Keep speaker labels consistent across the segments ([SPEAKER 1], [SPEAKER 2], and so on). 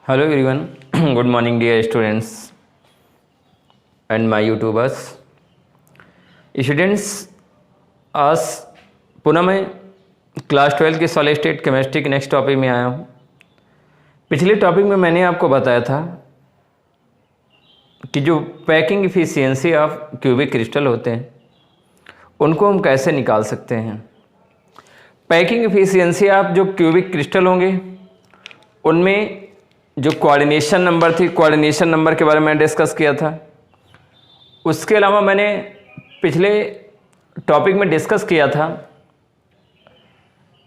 [SPEAKER 1] Hello everyone, good morning dear students and my YouTubers. Students, आज पुनः मैं class 12 के सॉलिड स्टेट केमिस्ट्री के नेक्स्ट टॉपिक में आया हूँ। पिछले टॉपिक में मैंने आपको बताया था कि जो packing efficiency of cubic crystal होते हैं उनको हम कैसे निकाल सकते हैं। पैकिंग इफिशियंसी ऑफ जो क्यूबिक क्रिस्टल होंगे उनमें जो कोऑर्डिनेशन नंबर थी, कोऑर्डिनेशन नंबर के बारे में डिस्कस किया था। उसके अलावा मैंने पिछले टॉपिक में डिस्कस किया था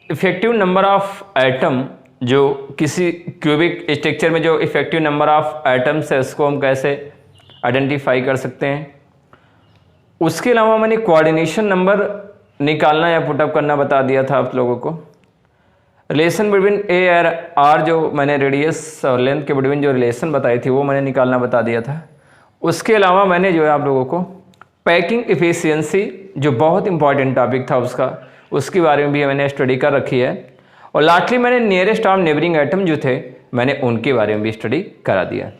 [SPEAKER 1] इफेक्टिव नंबर ऑफ एटम, जो किसी क्यूबिक स्ट्रक्चर में जो इफेक्टिव नंबर ऑफ एटम्स है उसको हम कैसे आइडेंटिफाई कर सकते हैं। उसके अलावा मैंने कोऑर्डिनेशन नंबर निकालना या पुटअप करना बता दिया था आप लोगों को। रिलेशन बिटवीन ए और आर, जो मैंने रेडियस और लेंथ के बिटवीन जो रिलेशन बताई थी वो मैंने निकालना बता दिया था। उसके अलावा मैंने जो है आप लोगों को पैकिंग इफिशियंसी, जो बहुत इंपॉर्टेंट टॉपिक था उसके बारे में भी मैंने स्टडी कर रखी है। और लास्टली मैंने नियरेस्ट और नेबरिंग एटम जो थे मैंने उनके बारे में भी स्टडी करा दिया।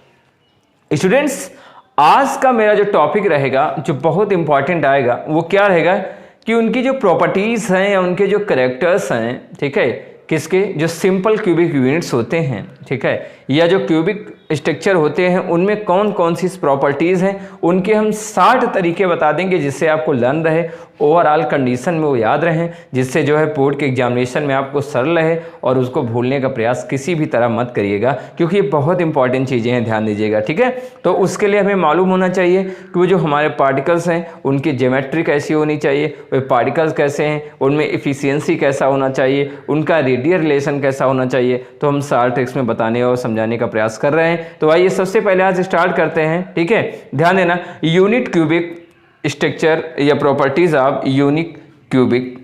[SPEAKER 1] स्टूडेंट्स, आज का मेरा जो टॉपिक रहेगा जो बहुत इंपॉर्टेंट आएगा वो क्या रहेगा कि उनकी जो प्रॉपर्टीज़ हैं या उनके जो करेक्टर्स हैं, ठीक है, किसके जो सिंपल क्यूबिक यूनिट्स होते हैं, ठीक है, या जो क्यूबिक स्ट्रक्चर होते हैं उनमें कौन कौन सी प्रॉपर्टीज़ हैं, उनके हम 60 तरीके बता देंगे जिससे आपको लर्न रहे, ओवरऑल कंडीशन में वो याद रहें, जिससे जो है बोर्ड के एग्जामिनेशन में आपको सरल रहे और उसको भूलने का प्रयास किसी भी तरह मत करिएगा, क्योंकि ये बहुत इंपॉर्टेंट चीज़ें हैं, ध्यान दीजिएगा। ठीक है, तो उसके लिए हमें मालूम होना चाहिए कि वो जो हमारे पार्टिकल्स हैं उनकी ज्योमेट्री कैसी होनी चाहिए, वे पार्टिकल्स कैसे हैं, उनमें इफिशियंसी कैसा होना चाहिए, उनका रेडियल रिलेशन कैसा होना चाहिए। तो हम सारे ट्रिक्स में बताने और समझाने का प्रयास कर रहे हैं। तो आइए सबसे पहले आज स्टार्ट करते हैं। ठीक है, ध्यान देना, यूनिट क्यूबिक स्ट्रक्चर या properties of unique cubic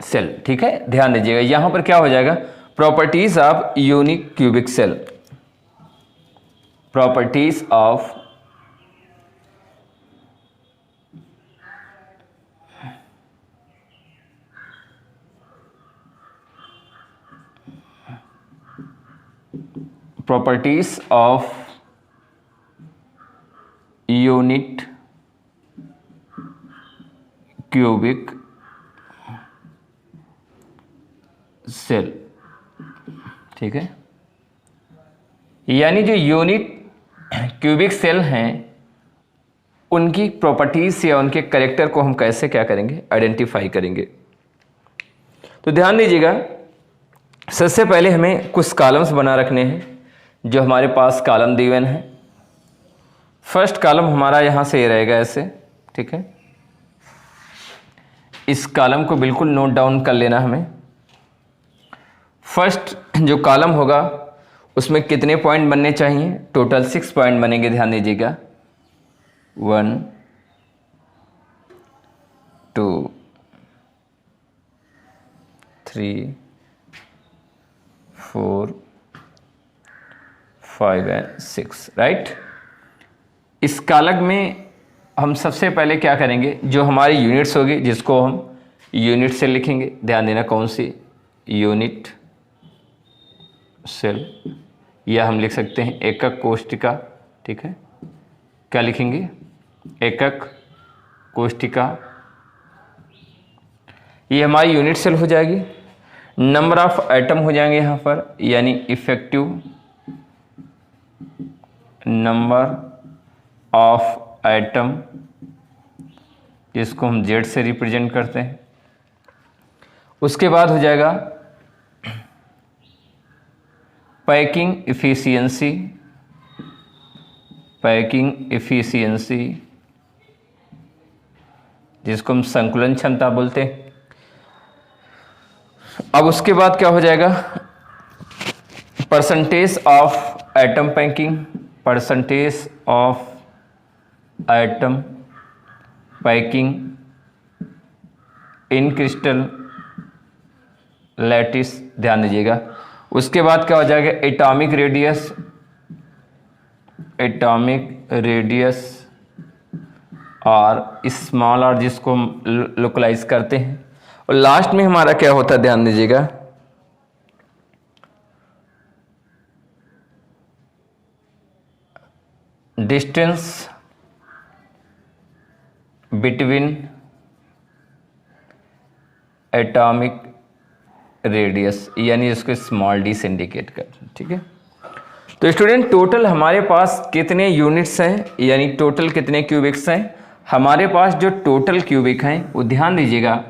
[SPEAKER 1] cell. ठीक है, ध्यान दीजिएगा, यहां पर क्या हो जाएगा, properties of unique cubic cell, properties of properties of unit cubic cell। ठीक है, यानी जो यूनिट क्यूबिक सेल हैं उनकी प्रॉपर्टीज या उनके कैरेक्टर को हम कैसे क्या करेंगे, आइडेंटिफाई करेंगे। तो ध्यान दीजिएगा, सबसे पहले हमें कुछ कॉलम्स बना रखने हैं। जो हमारे पास कॉलम दिए हैं, फर्स्ट कॉलम हमारा यहाँ से ये रहेगा ऐसे। ठीक है, इस कॉलम को बिल्कुल नोट डाउन कर लेना हमें। फर्स्ट जो कॉलम होगा उसमें कितने पॉइंट बनने चाहिए, टोटल 6 पॉइंट बनेंगे, ध्यान दीजिएगा। 1 2 3 4 5 एंड 6, राइट। इस कॉलम में हम सबसे पहले क्या करेंगे, जो हमारी यूनिट्स होगी जिसको हम यूनिट सेल लिखेंगे। ध्यान देना, कौन सी, यूनिट सेल, या हम लिख सकते हैं एकक कोष्ठिका। ठीक है, क्या लिखेंगे, एकक कोष्ठिका, ये हमारी यूनिट सेल हो जाएगी। नंबर ऑफ एटम हो जाएंगे यहाँ पर, यानी इफेक्टिव नंबर ऑफ एटम, जिसको हम जेड से रिप्रेजेंट करते हैं। उसके बाद हो जाएगा पैकिंग इफिशियंसी, पैकिंग इफिशियंसी जिसको हम संकुलन क्षमता बोलते हैं। अब उसके बाद क्या हो जाएगा, percentage of atom packing, percentage of atom packing in crystal lattice, ध्यान दीजिएगा। उसके बाद क्या हो जाएगा, एटॉमिक रेडियस, एटॉमिक रेडियस और स्मॉल आर जिसको हम लोकलाइज करते हैं। और लास्ट में हमारा क्या होता है, ध्यान दीजिएगा, डिस्टेंस बिटवीन एटॉमिक रेडियस, यानी इसको स्मॉल डी से इंडिकेट कर, ठीक है। तो स्टूडेंट टोटल हमारे पास कितने यूनिट्स हैं, यानी टोटल कितने क्यूबिक्स हैं हमारे पास। जो टोटल क्यूबिक हैं वो ध्यान दीजिएगा,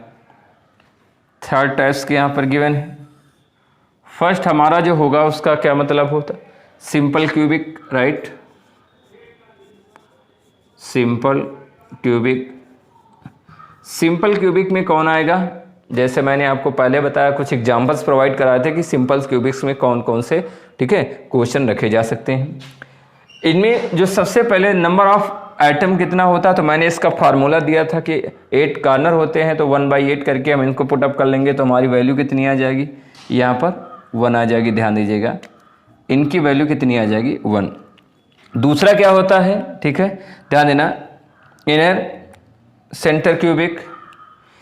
[SPEAKER 1] थर्ड टाइप्स के यहाँ पर गिवन है। फर्स्ट हमारा जो होगा उसका क्या मतलब होता है, simple cubic, right, simple cubic. Simple cubic में कौन आएगा, जैसे मैंने आपको पहले बताया, कुछ एग्जांपल्स प्रोवाइड कराए थे कि सिंपल क्यूबिक्स में कौन कौन से, ठीक है, क्वेश्चन रखे जा सकते हैं। इनमें जो सबसे पहले नंबर ऑफ एटम कितना होता है, तो मैंने इसका फार्मूला दिया था कि 8 कॉर्नर होते हैं, तो 1/8 करके हम इनको पुट अप कर लेंगे तो हमारी वैल्यू कितनी आ जाएगी, यहाँ पर 1 आ जाएगी। ध्यान दीजिएगा, इनकी वैल्यू कितनी आ जाएगी, 1। दूसरा क्या होता है, ठीक है, ध्यान देना, इनर सेंटर क्यूबिक,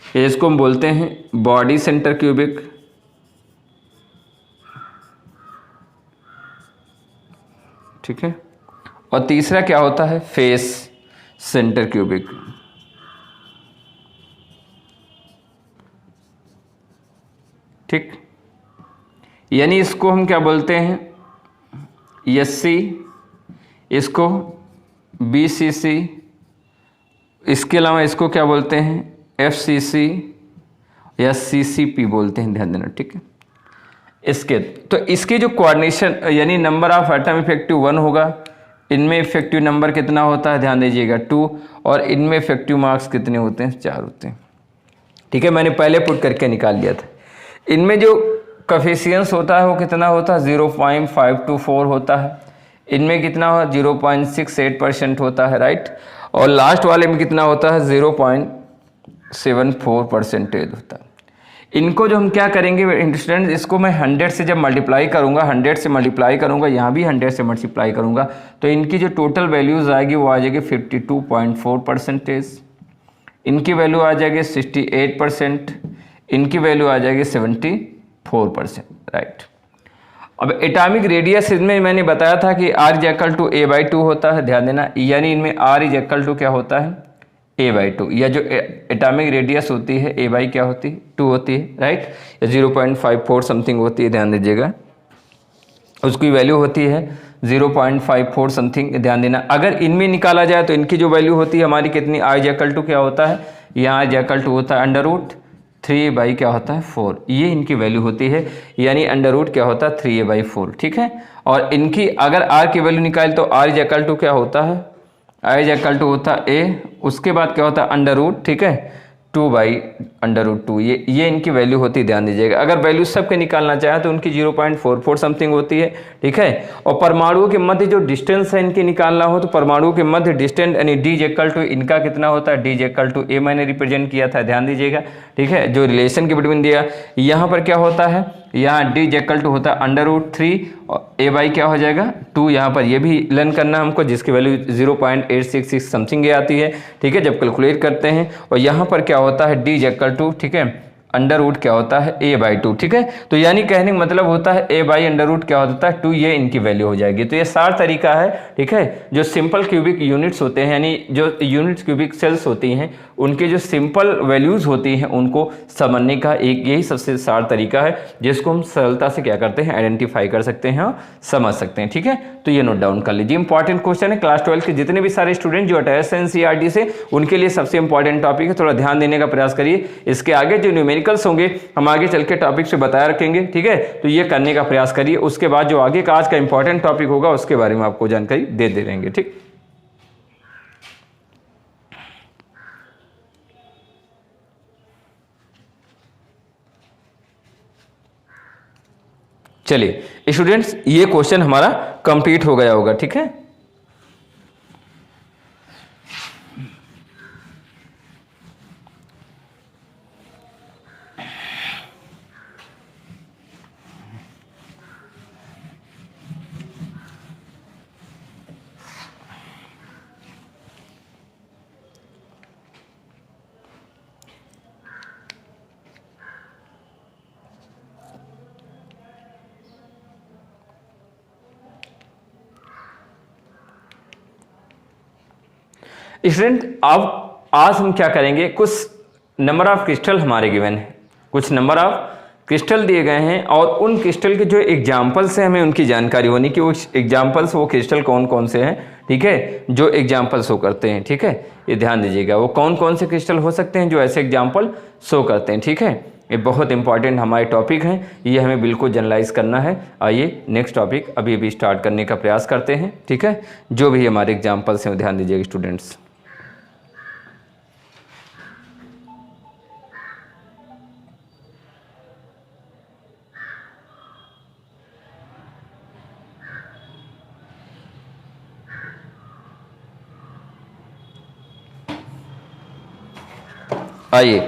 [SPEAKER 1] इसको हम बोलते हैं बॉडी सेंटर क्यूबिक, ठीक है। और तीसरा क्या होता है, फेस सेंटर क्यूबिक, ठीक। यानी इसको हम क्या बोलते हैं, एससी, इसको बीसीसी, इसके अलावा इसको क्या बोलते हैं, एफसीसी या सीसीपी बोलते हैं, ध्यान देना, ठीक है। इसके तो इसकी जो कोऑर्डिनेशन यानी नंबर ऑफ एटम इफेक्टिव 1 होगा, इनमें इफेक्टिव नंबर कितना होता है, ध्यान दीजिएगा 2, और इनमें इफेक्टिव मार्क्स कितने होते हैं, 4 होते हैं, ठीक है। मैंने पहले पुट करके निकाल लिया था। इनमें जो कोफिशिएंस होता है वो कितना होता है, 0.524 होता है। इनमें कितना हो, 0.68% होता है, राइट। और लास्ट वाले में कितना होता है, 0.74% होता है। इनको जो हम क्या करेंगे स्टूडेंट, इसको मैं 100 से जब मल्टीप्लाई करूंगा, 100 से मल्टीप्लाई करूंगा, यहाँ भी 100 से मल्टीप्लाई करूंगा, तो इनकी जो टोटल वैल्यूज आएगी वो आ जाएगी 52.4%। इनकी वैल्यू आ जाएगी 68%, इनकी वैल्यू आ जाएगी 74%, राइट। अब एटॉमिक रेडियस इनमें मैंने बताया था कि R is equal to A/2 होता है, ध्यान देना, यानी इनमें R इज इक्वल टू क्या होता है, A/2, या जो एटॉमिक रेडियस होती है A/ क्या होती है, 2 होती है, राइट, या 0.54 समथिंग होती है, ध्यान दीजिएगा, उसकी वैल्यू होती है 0.54 समथिंग, ध्यान देना। अगर इनमें निकाला जाए तो इनकी जो वैल्यू होती है हमारी कितनी, I इज इक्वल टू क्या होता है, यहाँ I इज इक्वल टू होता है √3 क्या होता है 4, ये इनकी वैल्यू होती है, यानी √ क्या होता है 3a/4, ठीक है। और इनकी अगर R की वैल्यू निकाले तो R इज इक्वल टू क्या होता है, I इज इक्वल टू होता है A, उसके बाद क्या होता है √, ठीक है, 2/√2, ये इनकी वैल्यू होती है, ध्यान दीजिएगा। अगर वैल्यू सबके निकालना चाहें तो उनकी 0.44 समथिंग होती है, ठीक है। और परमाणुओं के मध्य जो डिस्टेंस है इनकी निकालना हो तो परमाणुओं के मध्य डिस्टेंस यानी D इज इक्वल टू इनका कितना होता है, D is equal to A मैंने रिप्रेजेंट किया था, ध्यान दीजिएगा, ठीक है। जो रिलेशन के बिटवीन दिया, यहाँ पर क्या होता है, यहाँ D इज इक्वल टू होता है √3 और A/ क्या हो जाएगा 2, यहाँ पर ये भी लर्न करना हमको, जिसकी वैल्यू 0.866 समथिंग ये आती है, ठीक है, जब कैलकुलेट करते हैं। और यहाँ पर क्या होता है, D इज इक्वल टू, ठीक है, √ क्या होता है A/2, ठीक है। तो यानी कहने का मतलब होता है A/√, क्या होता है 2, ये इनकी वैल्यू हो जाएगी। तो ये सार तरीका है, ठीक है। जो सिंपल क्यूबिक यूनिट्स होते हैं, यानी जो यूनिट्स क्यूबिक सेल्स होती हैं, उनके जो सिंपल वैल्यूज होती हैं उनको समझने का एक यही सबसे सार तरीका है, जिसको हम सरलता से क्या करते हैं, आइडेंटिफाई कर सकते हैं और समझ सकते हैं, ठीक है। तो ये नोट डाउन कर लीजिए, इंपॉर्टेंट क्वेश्चन है। क्लास 12 के जितने भी सारे स्टूडेंट जो अटैच है NCERT से, उनके लिए सबसे इंपॉर्टेंट टॉपिक है, थोड़ा ध्यान देने का प्रयास करिए। इसके आगे जो न्यूमेरिकल्स होंगे हम आगे चल के टॉपिक से बताया रखेंगे, ठीक है। तो ये करने का प्रयास करिए, उसके बाद जो आगे का आज का इंपॉर्टेंट टॉपिक होगा उसके बारे में आपको जानकारी दे रहेंगे, ठीक। चलिए स्टूडेंट्स, ये क्वेश्चन हमारा कंप्लीट हो गया होगा, ठीक है। स्टूडेंट अब आज हम क्या करेंगे, कुछ नंबर ऑफ क्रिस्टल हमारे गिवन है, कुछ नंबर ऑफ क्रिस्टल दिए गए हैं और उन क्रिस्टल के जो एग्जाम्पल्स हैं हमें उनकी जानकारी होनी कि वो एग्जाम्पल्स वो क्रिस्टल कौन कौन से हैं, ठीक है, जो एग्जाम्पल शो करते हैं, ठीक है, ये ध्यान दीजिएगा वो कौन कौन से क्रिस्टल हो सकते हैं जो ऐसे एग्जाम्पल शो करते हैं, ठीक है। ये बहुत इंपॉर्टेंट हमारे टॉपिक हैं, ये हमें बिल्कुल जनरलाइज करना है। आइए नेक्स्ट टॉपिक अभी अभी स्टार्ट करने का प्रयास करते हैं, ठीक है। जो भी हमारे एग्जाम्पल्स हैं ध्यान दीजिएगा स्टूडेंट्स। आइए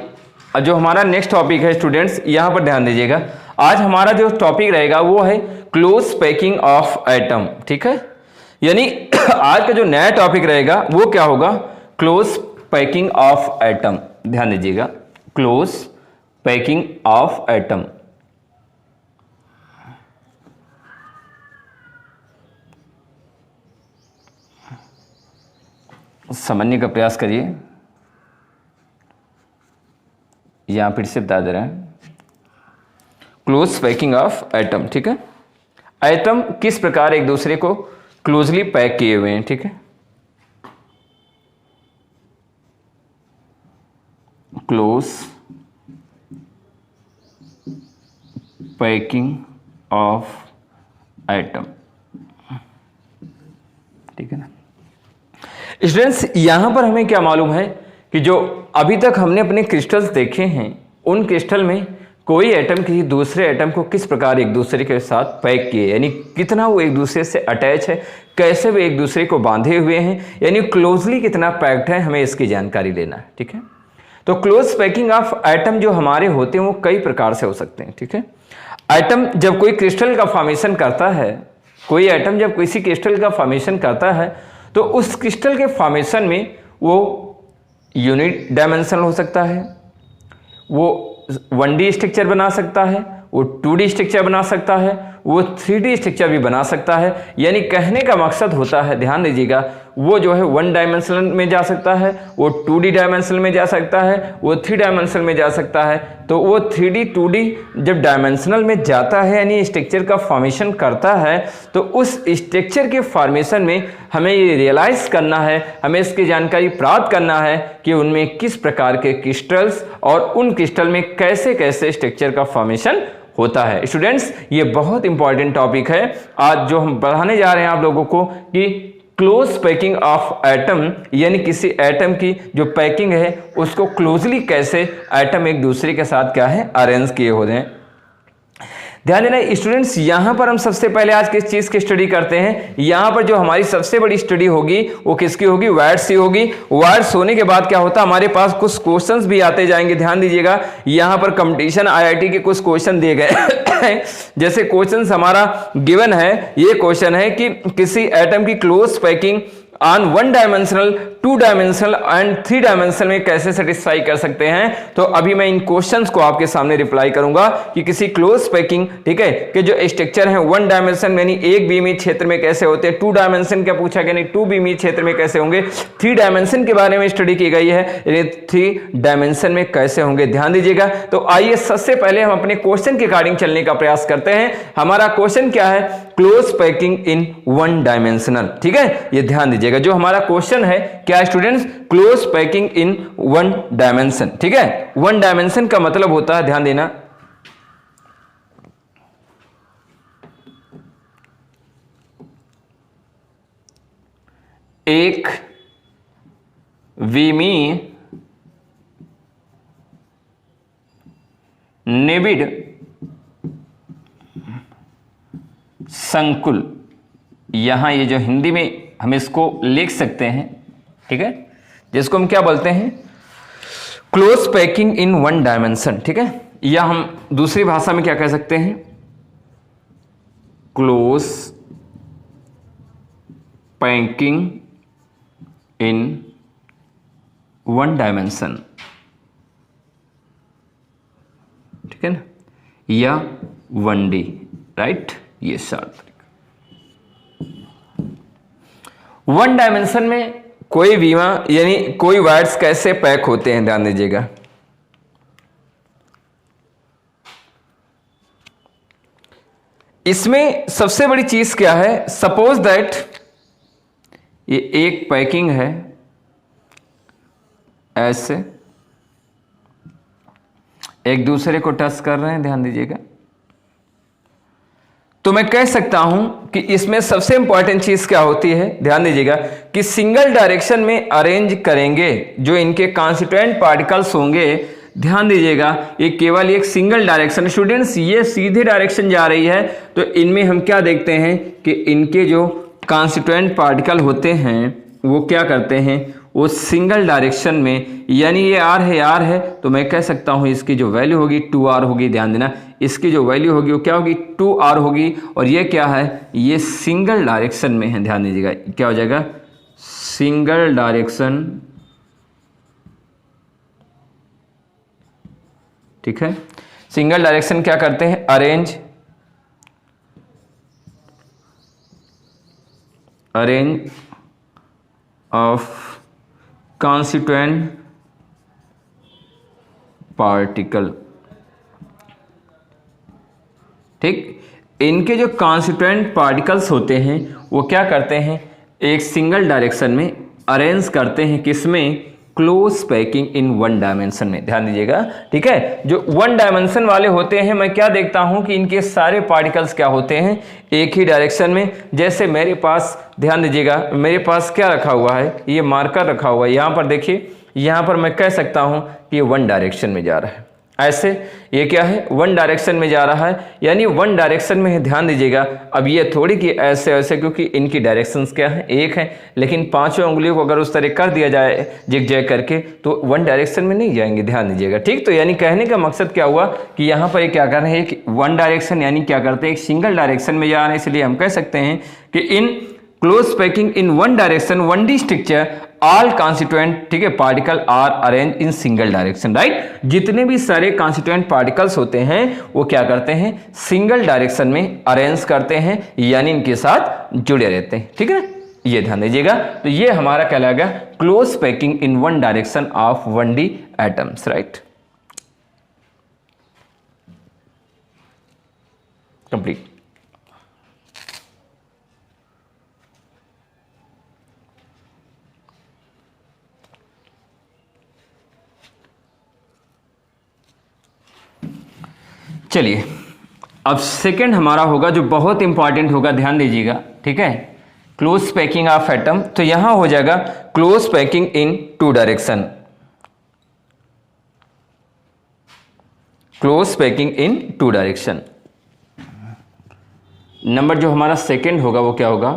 [SPEAKER 1] अब जो हमारा नेक्स्ट टॉपिक है स्टूडेंट्स, यहाँ पर ध्यान दीजिएगा। आज हमारा जो टॉपिक रहेगा वो है क्लोज पैकिंग ऑफ एटम, ठीक है। यानी आज का जो नया टॉपिक रहेगा वो क्या होगा, क्लोज पैकिंग ऑफ एटम। ध्यान दीजिएगा, क्लोज पैकिंग ऑफ एटम। समझने का प्रयास करिए, यहां फिर से बता दे रहे हैं क्लोज पैकिंग ऑफ एटम, ठीक है। एटम किस प्रकार एक दूसरे को क्लोजली पैक किए हुए हैं, ठीक है। क्लोज पैकिंग ऑफ एटम, ठीक है ना। स्टूडेंट्स यहां पर हमें क्या मालूम है कि जो अभी तक हमने अपने क्रिस्टल्स देखे हैं उन क्रिस्टल में कोई एटम किसी दूसरे एटम को किस प्रकार एक दूसरे के साथ पैक किए, यानी कितना वो एक दूसरे से अटैच है, कैसे वो एक दूसरे को बांधे हुए हैं, यानी क्लोजली कितना पैक्ड है, हमें इसकी जानकारी लेना है, ठीक है। तो क्लोज पैकिंग ऑफ एटम जो हमारे होते हैं वो कई प्रकार से हो सकते हैं, ठीक है। एटम जब कोई क्रिस्टल का फॉर्मेशन करता है, कोई एटम जब किसी क्रिस्टल का फॉर्मेशन करता है तो उस क्रिस्टल के फॉर्मेशन में वो यूनिट डायमेंशनल हो सकता है, वो 1D स्ट्रक्चर बना सकता है, वो 2D स्ट्रक्चर बना सकता है, वो 3D स्ट्रक्चर भी बना सकता है। यानी कहने का मकसद होता है, ध्यान दीजिएगा, वो जो है 1 डायमेंशनल में जा सकता है, वो 2D डायमेंशनल में जा सकता है, वो 3 डायमेंशनल में जा सकता है। तो वो 3D 2D जब डायमेंशनल में जाता है यानी स्ट्रक्चर का फॉर्मेशन करता है, तो उस स्ट्रक्चर के फॉर्मेशन में हमें ये रियलाइज करना है, हमें इसकी जानकारी प्राप्त करना है कि उनमें किस प्रकार के क्रिस्टल्स और उन क्रिस्टल में कैसे कैसे स्ट्रक्चर का फॉर्मेशन होता है। स्टूडेंट्स ये बहुत इंपॉर्टेंट टॉपिक है आज जो हम पढ़ाने जा रहे हैं आप लोगों को कि क्लोज पैकिंग ऑफ एटम, यानी किसी एटम की जो पैकिंग है उसको क्लोजली कैसे एटम एक दूसरे के साथ क्या है अरेंज किए होते हैं। ध्यान देना स्टूडेंट्स, यहां पर हम सबसे पहले आज किस चीज की स्टडी करते हैं। यहां पर जो हमारी सबसे बड़ी स्टडी होगी वो किसकी होगी, वर्ड्स की होगी। वर्ड्स होने के बाद क्या होता है, हमारे पास कुछ क्वेश्चंस भी आते जाएंगे। ध्यान दीजिएगा, यहां पर कंपटीशन आईआईटी के कुछ क्वेश्चन दिए गए जैसे क्वेश्चन हमारा गिवन है, ये क्वेश्चन है कि किसी एटम की close packing on 1 dimensional, 2 dimensional and 3 dimensional में कैसे सेटिस्फाई कर सकते हैं। तो अभी मैं इन क्वेश्चंस को आपके सामने रिप्लाई करूंगा कि किसी क्लोज पैकिंग, ठीक है, कि जो स्ट्रक्चर है 1 डायमेंशन यानी एक बीमी क्षेत्र में कैसे होते हैं, 2 डायमेंशन क्या पूछा गया, 2 बीमी क्षेत्र में कैसे होंगे, 3 डायमेंशन के बारे में स्टडी की गई है, यानी 3 डायमेंशन में कैसे होंगे। ध्यान दीजिएगा। तो आइए सबसे पहले हम अपने क्वेश्चन के अकॉर्डिंग चलने का प्रयास करते हैं। हमारा क्वेश्चन क्या है, क्लोज पैकिंग इन 1 डायमेंशनल, ठीक है, ये ध्यान दीजिएगा। जो हमारा क्वेश्चन है क्या स्टूडेंट्स, क्लोज पैकिंग इन 1 डायमेंशन, ठीक है। 1 डायमेंशन का मतलब होता है, ध्यान देना, एक विमीय निबिड़ संकुल, यहां ये जो हिंदी में हम इसको लिख सकते हैं, ठीक है, जिसको हम क्या बोलते हैं, क्लोज पैकिंग इन 1 डायमेंशन, ठीक है, या हम दूसरी भाषा में क्या कह सकते हैं, क्लोज पैकिंग इन 1 डायमेंशन, ठीक है ना, या 1D, राइट, ये शॉर्ट 1 डायमेंशन में कोई बीमा यानी कोई वायर्स कैसे पैक होते हैं, ध्यान दीजिएगा। इसमें सबसे बड़ी चीज क्या है, सपोज दैट ये एक पैकिंग है ऐसे, एक दूसरे को टच कर रहे हैं, ध्यान दीजिएगा। तो मैं कह सकता हूं कि इसमें सबसे इंपॉर्टेंट चीज क्या होती है, ध्यान दीजिएगा, कि सिंगल डायरेक्शन में अरेंज करेंगे जो इनके कॉन्स्टिट्यूएंट पार्टिकल्स होंगे। ध्यान दीजिएगा, ये केवल एक सिंगल डायरेक्शन, स्टूडेंट्स ये सीधे डायरेक्शन जा रही है, तो इनमें हम क्या देखते हैं कि इनके जो कॉन्स्टिट्यूएंट पार्टिकल होते हैं वो क्या करते हैं, वो सिंगल डायरेक्शन में, यानी ये आर है, तो मैं कह सकता हूं इसकी जो वैल्यू होगी 2r होगी। ध्यान देना, इसकी जो वैल्यू होगी वो क्या होगी, 2r होगी। और ये क्या है, ये सिंगल डायरेक्शन में है। ध्यान दीजिएगा, क्या हो जाएगा, सिंगल डायरेक्शन, ठीक है। सिंगल डायरेक्शन क्या करते हैं, अरेंज ऑफ कॉन्स्टिट्यूएंट पार्टिकल, ठीक। इनके जो कॉन्स्टिट्यूएंट पार्टिकल्स होते हैं वो क्या करते हैं, एक सिंगल डायरेक्शन में अरेंज करते हैं, किसमें, close packing in one dimension में। ध्यान दीजिएगा, ठीक है। जो वन डायमेंशन वाले होते हैं, मैं क्या देखता हूं कि इनके सारे पार्टिकल्स क्या होते हैं, एक ही डायरेक्शन में। जैसे मेरे पास, ध्यान दीजिएगा, मेरे पास क्या रखा हुआ है, ये मार्कर रखा हुआ है, यहां पर देखिए, यहां पर मैं कह सकता हूं कि ये वन डायरेक्शन में जा रहा है। ऐसे ये क्या है, वन डायरेक्शन में जा रहा है, यानी वन डायरेक्शन में है। ध्यान दीजिएगा, अब ये थोड़ी कि ऐसे ऐसे, क्योंकि इनकी डायरेक्शंस क्या है, एक है, लेकिन पांचों उंगलियों को अगर उस तरह कर दिया जाए जिग जैग करके, तो वन डायरेक्शन में नहीं जाएंगे। ध्यान दीजिएगा, ठीक। तो यानी कहने का मकसद क्या हुआ कि यहाँ पर क्या कर रहे हैं, एक वन डायरेक्शन, यानी क्या करते हैं, एक सिंगल डायरेक्शन में जा रहे हैं। इसलिए हम कह सकते हैं कि in close packing in one direction 1D structure all constituent, ठीक है, particle are arrange in single direction, right. जितने भी सारे कॉन्स्टिट्यूएंट पार्टिकल्स होते हैं वो क्या करते हैं, सिंगल डायरेक्शन में अरेंज करते हैं, यानी इनके साथ जुड़े रहते हैं, ठीक है। ये ध्यान दीजिएगा, तो ये हमारा कहलाएगा close packing in one direction of 1D atoms, right. Complete. चलिए, अब सेकंड हमारा होगा जो बहुत इंपॉर्टेंट होगा, ध्यान दीजिएगा, ठीक है, क्लोज पैकिंग ऑफ एटम। तो यहां हो जाएगा क्लोज पैकिंग इन 2 डायरेक्शन, क्लोज पैकिंग इन 2 डायरेक्शन। नंबर जो हमारा सेकंड होगा वो क्या होगा,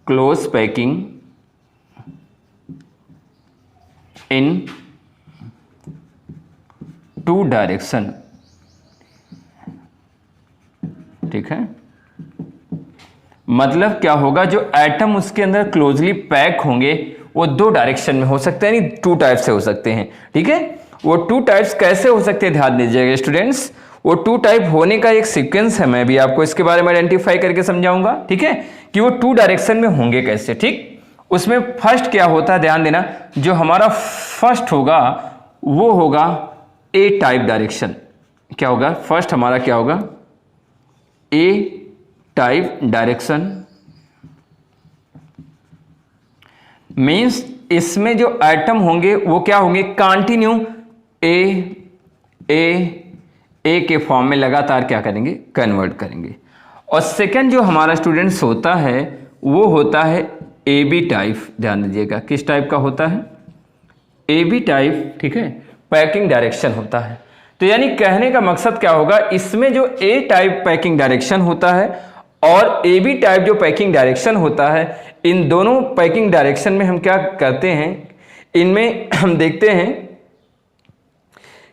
[SPEAKER 1] क्लोज पैकिंग इन 2 डायरेक्शन, ठीक है। मतलब क्या होगा, जो एटम उसके अंदर क्लोजली पैक होंगे वो 2 डायरेक्शन में हो सकते हैं, यानी 2 टाइप से हो सकते हैं, ठीक है। वो 2 टाइप्स कैसे हो सकते हैं, ध्यान दीजिएगा स्टूडेंट्स। वो 2 टाइप होने का एक सीक्वेंस है, मैं भी आपको इसके बारे में आइडेंटिफाई करके समझाऊंगा, ठीक है, कि वो 2 डायरेक्शन में होंगे कैसे, ठीक। उसमें फर्स्ट क्या होता है, ध्यान देना, जो हमारा फर्स्ट होगा वो होगा ए टाइप डायरेक्शन। क्या होगा, फर्स्ट हमारा क्या होगा, ए टाइप डायरेक्शन। मीन्स इसमें जो एटम होंगे वो क्या होंगे, कंटिन्यू ए के फॉर्म में लगातार क्या करेंगे, कन्वर्ट करेंगे। और सेकंड जो हमारा स्टूडेंट्स होता है वो होता है ए बी टाइप। ध्यान दीजिएगा, किस टाइप का होता है, ए बी टाइप, ठीक है, पैकिंग डायरेक्शन होता है। तो यानी कहने का मकसद क्या होगा, इसमें जो ए टाइप पैकिंग डायरेक्शन होता है और ए बी टाइप जो पैकिंग डायरेक्शन होता है, इन दोनों पैकिंग डायरेक्शन में हम क्या करते हैं, इनमें हम देखते हैं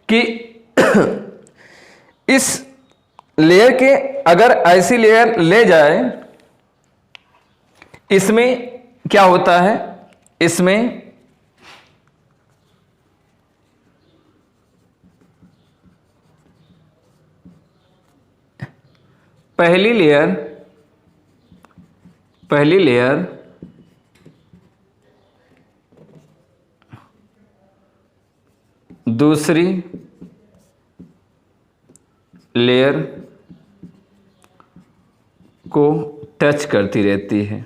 [SPEAKER 1] कि इस लेयर के अगर ऐसी लेयर ले जाए, इसमें क्या होता है, इसमें पहली लेयर दूसरी लेयर को टच करती रहती है।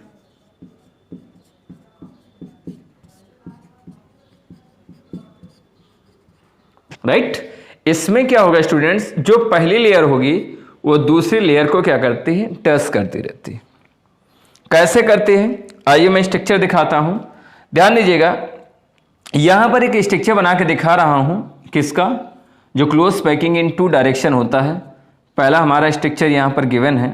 [SPEAKER 1] राइट? इसमें क्या होगा स्टूडेंट्स, जो पहली लेयर होगी वो दूसरी लेयर को क्या करती है, टच करती रहती है। कैसे करती है, आइए मैं स्ट्रक्चर दिखाता हूं। ध्यान दीजिएगा, यहां पर एक स्ट्रक्चर बना के दिखा रहा हूं, किसका, जो क्लोज पैकिंग इन 2 डायरेक्शन होता है। पहला हमारा स्ट्रक्चर यहां पर गिवन है,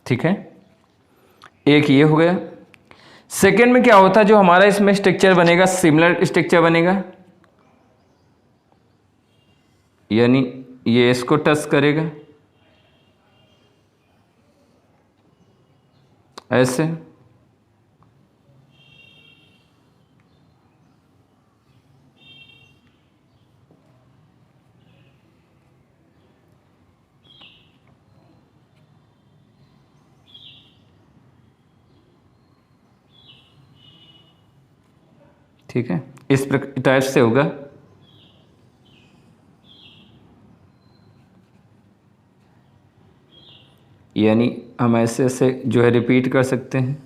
[SPEAKER 1] ठीक है, एक ये हो गया। सेकेंड में क्या होता है, जो हमारा इसमें स्ट्रक्चर बनेगा, सिमिलर स्ट्रक्चर बनेगा, यानी ये इसको टच करेगा ऐसे, ठीक है, इस टाइप से होगा। यानी हम ऐसे ऐसे जो है रिपीट कर सकते हैं।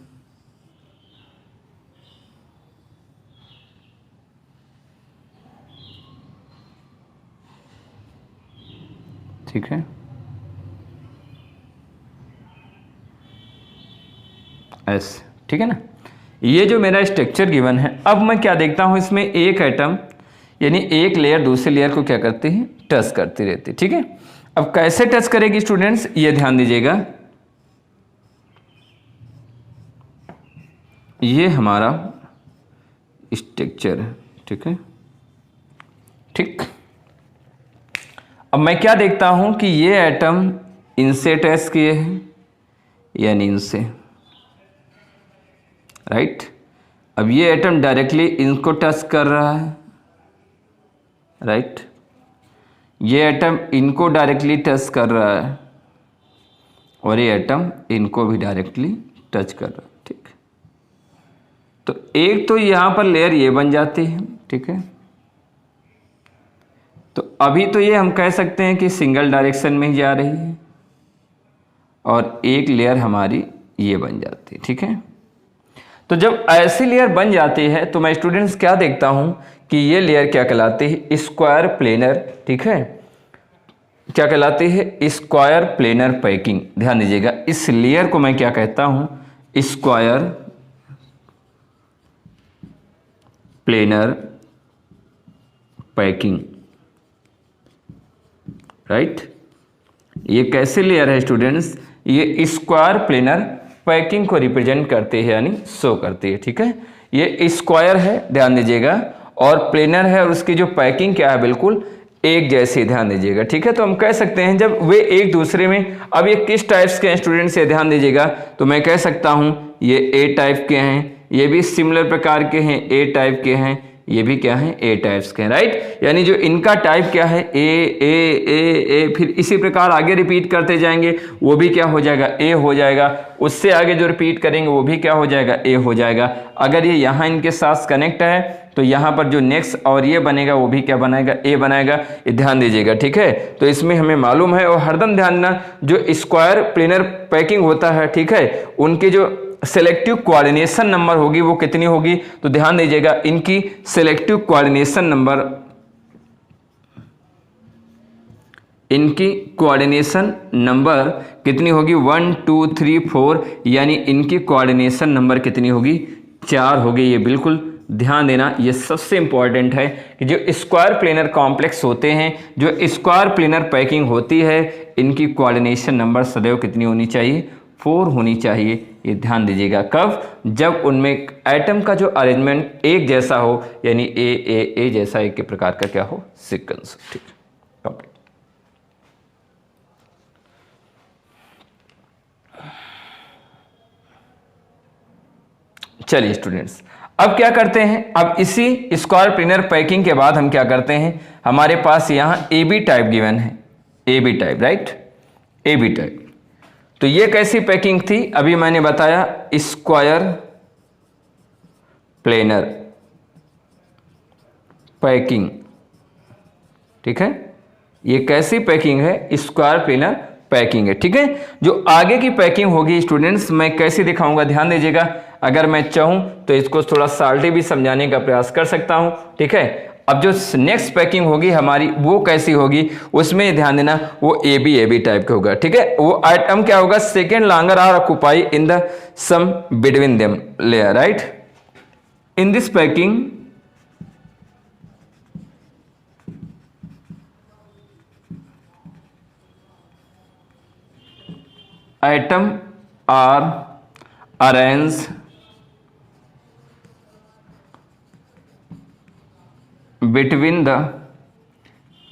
[SPEAKER 1] ठीक है, ऐसे, ठीक है ना। ये जो मेरा स्ट्रक्चर गिवन है, अब मैं क्या देखता हूं, इसमें एक एटम यानी एक लेयर दूसरी लेयर को क्या करती है, टच करती रहती है। ठीक है, अब कैसे टच करेगी स्टूडेंट्स, ये ध्यान दीजिएगा। ये हमारा स्ट्रक्चर है, ठीक है, ठीक। अब मैं क्या देखता हूं कि ये एटम इनसे टच किए हैं यानी इनसे, राइट। अब ये एटम डायरेक्टली इनको टच कर रहा है, राइट। ये एटम इनको डायरेक्टली टच कर रहा है और ये एटम इनको भी डायरेक्टली टच कर रहा है, ठीक। तो एक तो यहां पर लेयर ये बन जाती है, ठीक है। तो अभी तो ये हम कह सकते हैं कि सिंगल डायरेक्शन में ही जा रही है और एक लेयर हमारी ये बन जाती है, ठीक है। तो जब ऐसी लेयर बन जाती है तो मैं स्टूडेंट्स क्या देखता हूं कि ये लेयर क्या कहलाती है, स्क्वायर प्लेनर, ठीक है। क्या कहलाती है, स्क्वायर प्लेनर पैकिंग। ध्यान दीजिएगा, इस लेयर को मैं क्या कहता हूं, स्क्वायर प्लेनर पैकिंग, राइट। ये कैसे लेयर है स्टूडेंट्स, ये स्क्वायर प्लेनर पैकिंग को रिप्रेजेंट करते हैं यानी शो करती है, ठीक है। ये स्क्वायर है, ध्यान दीजिएगा, और प्लेनर है और उसकी जो पैकिंग क्या है, बिल्कुल एक जैसी, ध्यान दीजिएगा, ठीक है। तो हम कह सकते हैं जब वे एक दूसरे में, अब ये किस टाइप्स के हैं स्टूडेंट्स, ये ध्यान दीजिएगा। तो मैं कह सकता हूं ये ए टाइप के हैं, ये भी सिमिलर प्रकार के हैं, ए टाइप के हैं, ये भी क्या है, ए टाइप्स के हैं, राइट। यानी जो इनका टाइप क्या है, ए ए ए ए, फिर इसी प्रकार आगे रिपीट करते जाएंगे, वो भी क्या हो जाएगा, ए हो जाएगा। उससे आगे जो रिपीट करेंगे वो भी क्या हो जाएगा, ए हो जाएगा। अगर ये यहाँ इनके साथ कनेक्ट है तो यहाँ पर जो नेक्स्ट और ये बनेगा वो भी क्या बनाएगा, ए बनाएगा। ये ध्यान दीजिएगा, ठीक है। तो इसमें हमें मालूम है, और हरदम ध्यान देना, जो स्क्वायर प्लेनर पैकिंग होता है, ठीक है, उनके जो सेलेक्टिव कोऑर्डिनेशन नंबर होगी वो कितनी होगी, तो ध्यान दीजिएगा, इनकी सेलेक्टिव कोऑर्डिनेशन नंबर, इनकी कोऑर्डिनेशन नंबर कितनी होगी, 1 2 3 4, यानी इनकी कोऑर्डिनेशन नंबर कितनी होगी, 4 होगी। ये बिल्कुल ध्यान देना, ये सबसे इंपॉर्टेंट है कि जो स्क्वायर प्लेनर कॉम्प्लेक्स होते हैं, जो स्क्वायर प्लेनर पैकिंग होती है, इनकी कोऑर्डिनेशन नंबर सदैव कितनी होनी चाहिए? 4 होनी चाहिए। ये ध्यान दीजिएगा। कब? जब उनमें एटम का जो अरेंजमेंट एक जैसा हो, यानी ए जैसा एक के प्रकार का क्या हो? सीक्वेंस। ठीक, कंप्लीट। चलिए स्टूडेंट्स, अब क्या करते हैं? अब इसी स्क्वायर प्लेनर पैकिंग के बाद हम क्या करते हैं? हमारे पास यहां ए बी टाइप गिवन है, A B type, right? A B type. तो ये कैसी पैकिंग थी? अभी मैंने बताया, स्क्वायर प्लेनर पैकिंग। ठीक है, ये कैसी पैकिंग है? स्क्वायर प्लेनर पैकिंग है। ठीक है, जो आगे की पैकिंग होगी स्टूडेंट्स, मैं कैसे दिखाऊंगा? ध्यान दीजिएगा। अगर मैं चाहूं तो इसको थोड़ा साल्टी भी समझाने का प्रयास कर सकता हूं। ठीक है, अब जो नेक्स्ट पैकिंग होगी हमारी, वो कैसी होगी? उसमें ध्यान देना, वो ए बी टाइप का होगा। ठीक है, वो आइटम क्या होगा? Second longer are occupy in the some between them layer, right? In this packing atom are arranged between the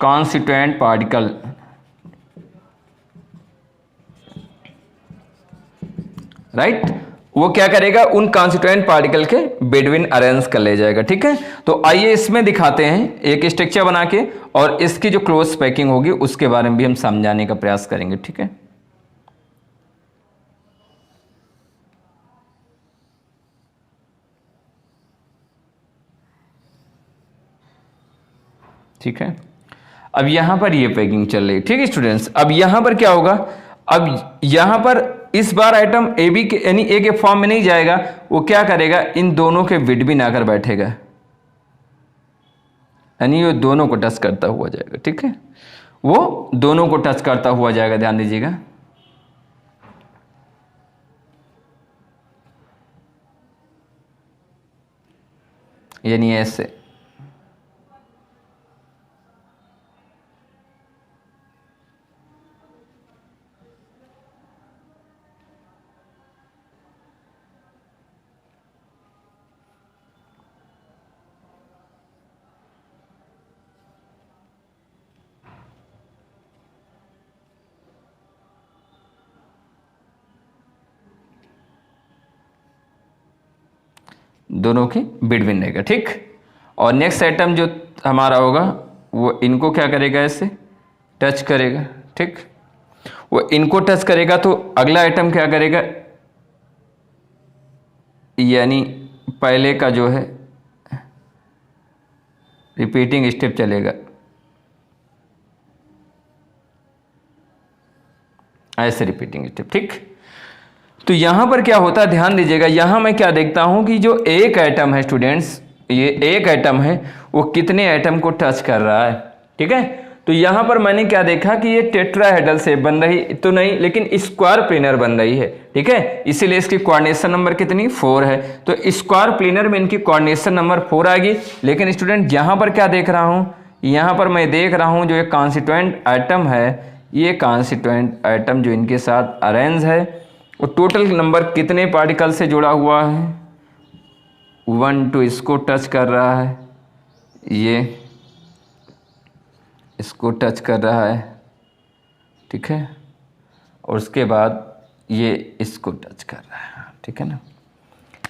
[SPEAKER 1] constituent particle, right? वो क्या करेगा? उन कॉन्स्टिट्यूएंट पार्टिकल के बिटवीन अरेंज कर ले जाएगा। ठीक है, तो आइए इसमें दिखाते हैं एक स्ट्रक्चर बना के, और इसकी जो क्लोज पैकिंग होगी उसके बारे में भी हम समझाने का प्रयास करेंगे। ठीक है, ठीक है, अब यहां पर ये पैकिंग चल रही है। ठीक है स्टूडेंट्स, अब यहां पर क्या होगा? अब यहां पर इस बार आइटम ए बी के यानी ए के फॉर्म में नहीं जाएगा, वो क्या करेगा? इन दोनों के बिटवीन आकर बैठेगा, यानी वो दोनों को टच करता हुआ जाएगा। ठीक है, वो दोनों को टच करता हुआ जाएगा। ध्यान दीजिएगा, यानी ऐसे। दोनों की बिटवीन रहेगा। ठीक, और नेक्स्ट आइटम जो हमारा होगा वो इनको क्या करेगा? ऐसे टच करेगा। ठीक, वो इनको टच करेगा तो अगला आइटम क्या करेगा? यानी पहले का जो है रिपीटिंग स्टेप चलेगा, ऐसे रिपीटिंग स्टेप। ठीक, तो यहां पर क्या होता है? ध्यान दीजिएगा, यहां मैं क्या देखता हूं कि जो एक एटम है स्टूडेंट्स, ये एक एटम है, वो कितने एटम को टच कर रहा है। ठीक है, तो यहां पर मैंने क्या देखा कि ये टेट्राहेड्रल शेप बन रही तो नहीं, लेकिन स्क्वायर प्लेनर बन रही है। ठीक है, इसीलिए इसकी कोऑर्डिनेशन नंबर कितनी? 4 है। तो स्क्वायर प्लेनर में इनकी कोऑर्डिनेशन नंबर 4 आएगी। लेकिन स्टूडेंट यहां पर क्या देख रहा हूं? यहां पर मैं देख रहा हूं जो एक कॉन्स्टिट्यूएंट आइटम है, ये कॉन्स्टिट्यूएंट आइटम जो इनके साथ अरेंज है, वो टोटल नंबर कितने पार्टिकल से जुड़ा हुआ है? 1 2 इसको टच कर रहा है, ये इसको टच कर रहा है। ठीक है, और उसके बाद ये इसको टच कर रहा है। ठीक है ना,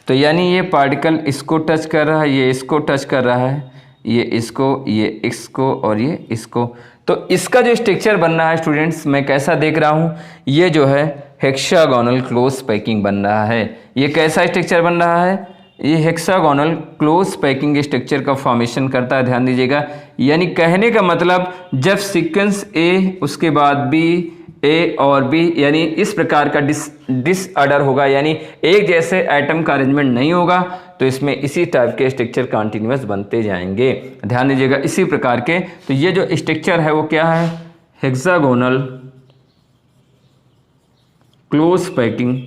[SPEAKER 1] तो यानी ये पार्टिकल इसको टच कर रहा है, ये इसको टच कर रहा है, ये इसको, ये इसको और ये इसको। तो इसका जो स्ट्रक्चर बन रहा है स्टूडेंट्स, मैं कैसा देख रहा हूँ? ये जो है हेक्सागोनल क्लोज पैकिंग बन रहा है। ये कैसा स्ट्रक्चर बन रहा है? ये हेक्सागोनल क्लोज पैकिंग स्ट्रक्चर का फॉर्मेशन करता है। ध्यान दीजिएगा, यानी कहने का मतलब जब सीक्वेंस ए, उसके बाद बी, ए और बी, यानी इस प्रकार का डिसऑर्डर होगा, यानी एक जैसे एटम का अरेंजमेंट नहीं होगा, तो इसमें इसी टाइप के स्ट्रक्चर कंटिन्यूअस बनते जाएंगे। ध्यान दीजिएगा, इसी प्रकार के। तो ये जो स्ट्रक्चर है वो क्या है? हेक्सागोनल क्लोज पैकिंग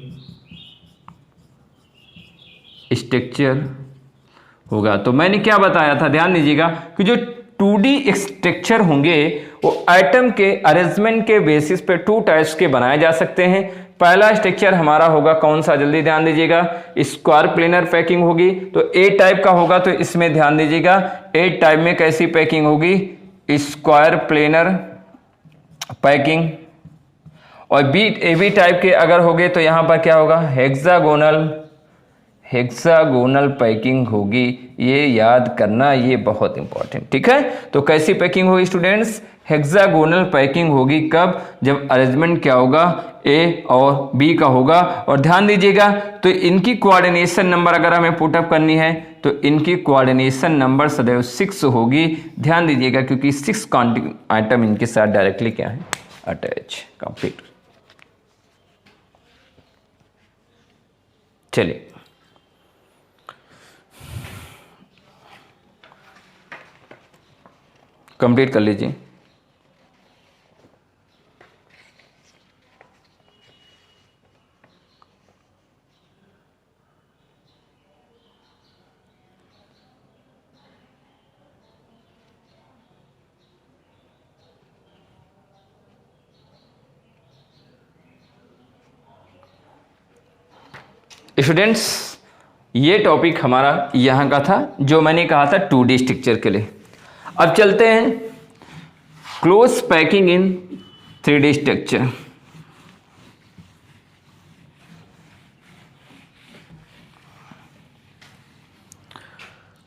[SPEAKER 1] स्ट्रक्चर होगा। तो मैंने क्या बताया था, ध्यान दीजिएगा कि जो 2D स्ट्रक्चर होंगे वो एटम के अरेंजमेंट के बेसिस पे 2 टाइप्स के बनाए जा सकते हैं। पहला स्ट्रक्चर हमारा होगा कौन सा, जल्दी ध्यान दीजिएगा, स्क्वायर प्लेनर पैकिंग होगी। तो ए टाइप का होगा, तो इसमें ध्यान दीजिएगा ए टाइप में कैसी पैकिंग होगी, स्क्वायर प्लेनर पैकिंग। और बी टाइप के अगर होंगे तो यहां पर क्या होगा, हेक्सागोनल पैकिंग होगी। ये याद करना, ये बहुत इंपॉर्टेंट, ठीक है। तो कैसी पैकिंग होगी स्टूडेंट्स, हेक्सागोनल पैकिंग होगी। कब, जब अरेंजमेंट क्या होगा, ए और बी का होगा। और ध्यान दीजिएगा तो इनकी कोऑर्डिनेशन नंबर अगर हमें पुटअप करनी है तो इनकी कोऑर्डिनेशन नंबर सदैव 6 होगी। ध्यान दीजिएगा क्योंकि 6 काउंटिंग आइटम इनके साथ डायरेक्टली क्या है, अटैच। कंप्लीट। चलिए कंप्लीट कर लीजिए। स्टूडेंट्स ये टॉपिक हमारा यहां का था जो मैंने कहा था 2D स्ट्रक्चर के लिए। अब चलते हैं क्लोज पैकिंग इन 3D स्ट्रक्चर।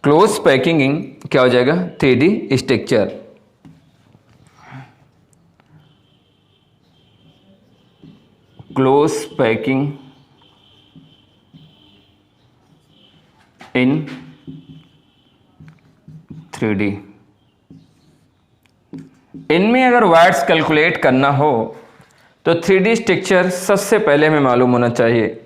[SPEAKER 1] क्लोज पैकिंग इन क्या हो जाएगा, 3D स्ट्रक्चर। क्लोज पैकिंग इन 3D। इनमें अगर वाट्स कैलकुलेट करना हो तो 3D स्ट्रक्चर सबसे पहले हमें मालूम होना चाहिए।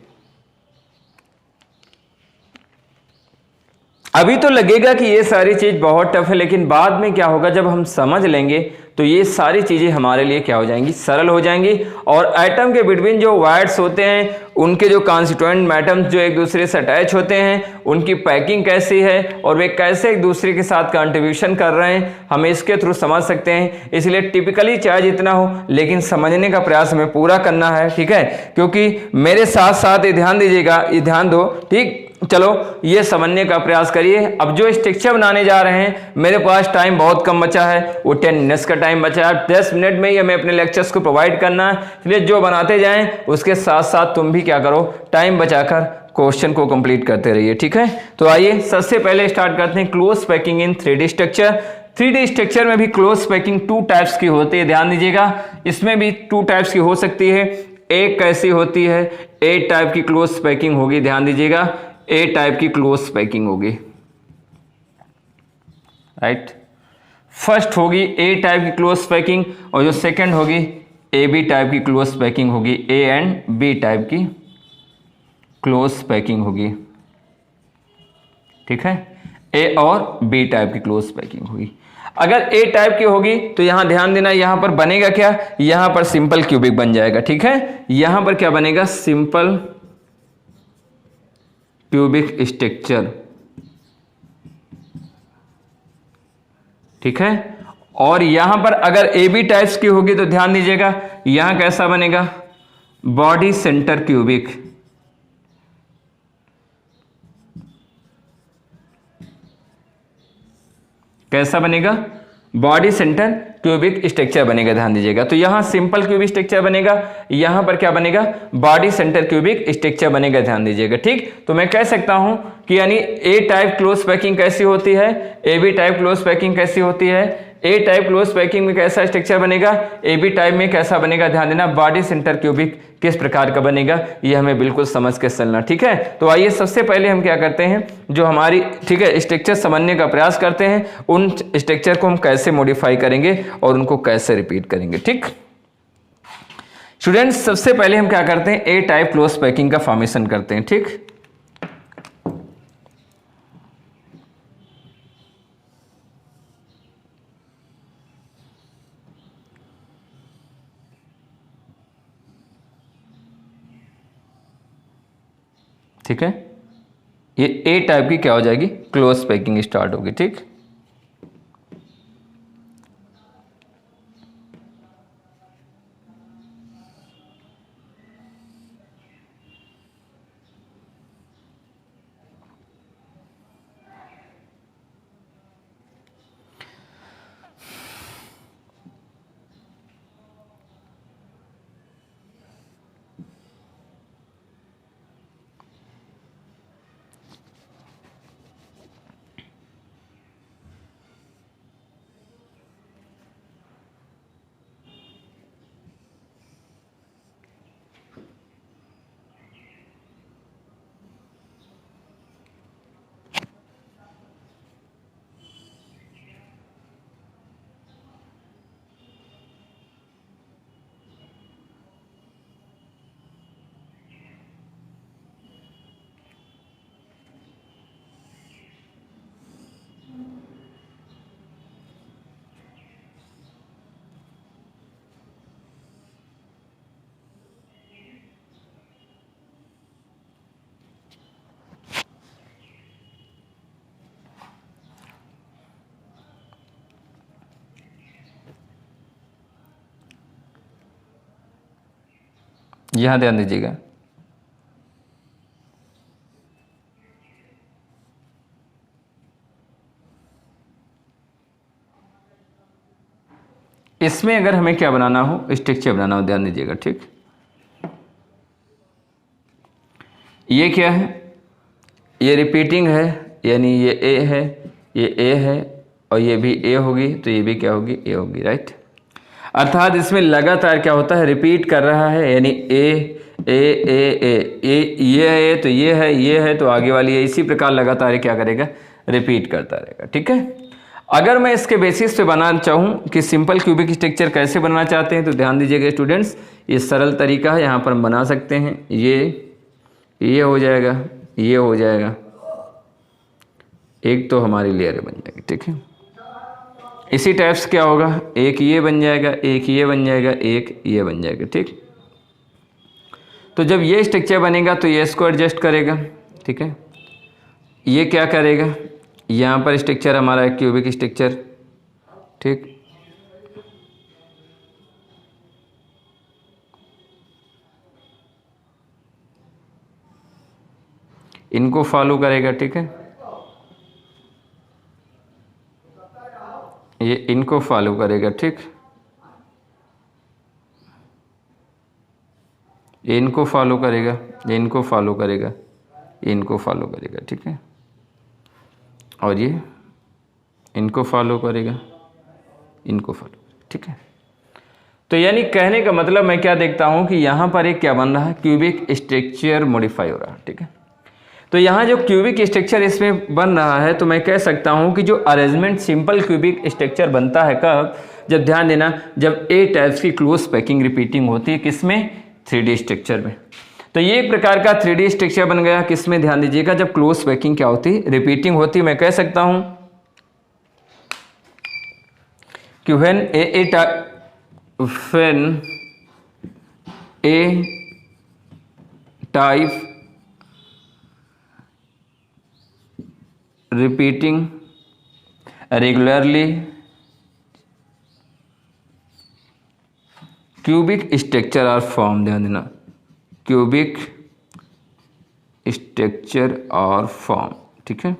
[SPEAKER 1] अभी तो लगेगा कि ये सारी चीज बहुत टफ है, लेकिन बाद में क्या होगा, जब हम समझ लेंगे तो ये सारी चीजें हमारे लिए क्या हो जाएंगी, सरल हो जाएंगी। और एटम के बिटवीन जो वायर्स होते हैं, उनके जो कॉन्स्टिट्यूएंट एटम्स जो एक दूसरे से अटैच होते हैं, उनकी पैकिंग कैसी है और वे कैसे एक दूसरे के साथ कंट्रीब्यूशन कर रहे हैं, हम इसके थ्रू समझ सकते हैं। इसलिए टिपिकली चाहे जितना हो, लेकिन समझने का प्रयास हमें पूरा करना है, ठीक है। क्योंकि मेरे साथ साथ ये ध्यान दीजिएगा, ये ध्यान दो, ठीक। चलो ये समझने का प्रयास करिए। अब जो स्ट्रक्चर बनाने जा रहे हैं, मेरे पास टाइम बहुत कम बचा है, वो 10 मिनट्स का टाइम बचा है। 10 मिनट में ही हमें अपने लेक्चर्स को प्रोवाइड करना है। इसलिए जो बनाते जाएं उसके साथ साथ तुम भी क्या करो, टाइम बचाकर क्वेश्चन को कंप्लीट करते रहिए, ठीक है। तो आइए सबसे पहले स्टार्ट करते हैं क्लोज पैकिंग इन 3D स्ट्रक्चर। 3D स्ट्रक्चर में भी क्लोज पैकिंग 2 टाइप्स की होती है, ध्यान दीजिएगा। इसमें भी 2 टाइप्स की हो सकती है। एक कैसी होती है, ए टाइप की क्लोज पैकिंग होगी, ध्यान दीजिएगा, ए टाइप की क्लोज पैकिंग होगी, राइट। फर्स्ट होगी ए टाइप की क्लोज पैकिंग, और जो सेकंड होगी ए बी टाइप की क्लोज पैकिंग होगी। ए एंड बी टाइप की क्लोज पैकिंग होगी, ठीक है। ए और बी टाइप की क्लोज पैकिंग होगी। अगर ए टाइप की होगी तो यहां ध्यान देना, यहां पर बनेगा क्या, यहां पर सिंपल क्यूबिक बन जाएगा, ठीक है। यहां पर क्या बनेगा, सिंपल क्यूबिक स्ट्रक्चर, ठीक है। और यहां पर अगर ए बी टाइप्स की होगी तो ध्यान दीजिएगा, यहां कैसा बनेगा, बॉडी सेंटर क्यूबिक, कैसा बनेगा, बॉडी सेंटर क्यूबिक स्ट्रक्चर बनेगा, ध्यान दीजिएगा। तो यहां सिंपल क्यूबिक स्ट्रक्चर बनेगा, यहां पर क्या बनेगा, बॉडी सेंटर क्यूबिक स्ट्रक्चर बनेगा, ध्यान दीजिएगा, ठीक। तो मैं कह सकता हूं कि यानी ए टाइप क्लोज पैकिंग कैसी होती है, A B type close packing कैसी होती है। ए टाइप क्लोज पैकिंग में कैसा स्ट्रक्चर बनेगा, ए बी टाइप में कैसा बनेगा, ध्यान देना, बॉडी सेंटर क्यूबिक किस प्रकार का बनेगा, ये हमें बिल्कुल समझ के चलना, ठीक है। तो आइए सबसे पहले हम क्या करते हैं, जो हमारी, ठीक है, स्ट्रक्चर समझने का प्रयास करते हैं, उन स्ट्रक्चर को हम कैसे मॉडिफाई करेंगे और उनको कैसे रिपीट करेंगे, ठीक। स्टूडेंट्स सबसे पहले हम क्या करते हैं, ए टाइप क्लोज पैकिंग का फॉर्मेशन करते हैं, ठीक। ठीक है, ये ए टाइप की क्या हो जाएगी, क्लोज पैकिंग स्टार्ट होगी। ठीक, यहां ध्यान दीजिएगा, इसमें अगर हमें क्या बनाना हो, स्ट्रक्चर बनाना हो, ध्यान दीजिएगा। ठीक, ये क्या है, ये रिपीटिंग है, यानी ये ए है, ये ए है, और ये भी ए होगी, तो ये भी क्या होगी, ए होगी। राइट, अर्थात इसमें लगातार क्या होता है, रिपीट कर रहा है, यानी ए ए ए ए ए, ये है तो ये है, ये है तो आगे वाली है, इसी प्रकार लगातार क्या करेगा, रिपीट करता रहेगा। ठीक है, अगर मैं इसके बेसिस पे बनाना चाहूँ कि सिंपल क्यूबिक स्ट्रक्चर कैसे बनाना चाहते हैं, तो ध्यान दीजिएगा स्टूडेंट्स, ये सरल तरीका है, यहाँ पर हम बना सकते हैं। ये हो जाएगा, ये हो जाएगा, एक तो हमारी लेयर बन जाएगी। ठीक है, इसी टाइप से क्या होगा, एक ये बन जाएगा, एक ये बन जाएगा, एक ये बन जाएगा। ठीक, तो जब ये स्ट्रक्चर बनेगा तो ये इसको एडजस्ट करेगा। ठीक है, ये क्या करेगा, यहाँ पर स्ट्रक्चर हमारा है क्यूबिक स्ट्रक्चर। ठीक, इनको फॉलो करेगा। ठीक है, ये इनको फॉलो करेगा। ठीक, ये इनको फॉलो करेगा, ये इनको फॉलो करेगा, ये इनको फॉलो करेगा। ठीक है, और ये इनको फॉलो करेगा, इनको फॉलो। ठीक है, तो यानी कहने का मतलब मैं क्या देखता हूं कि यहां पर एक क्या बन रहा है, क्यूबिक स्ट्रक्चर मॉडिफाई हो रहा है। ठीक है, तो यहाँ जो क्यूबिक स्ट्रक्चर इसमें बन रहा है, तो मैं कह सकता हूँ कि जो अरेंजमेंट सिंपल क्यूबिक स्ट्रक्चर बनता है कब, जब ध्यान देना, जब ए टाइप्स की क्लोज पैकिंग रिपीटिंग होती है, किसमें, 3D स्ट्रक्चर में। तो ये एक प्रकार का 3D स्ट्रक्चर बन गया, किसमें, ध्यान दीजिएगा, जब क्लोज पैकिंग क्या होती है, रिपीटिंग होती है। मैं कह सकता हूँ कि when A type repeating regularly cubic structure are formed, ध्यान देना, cubic structure are formed। ठीक है,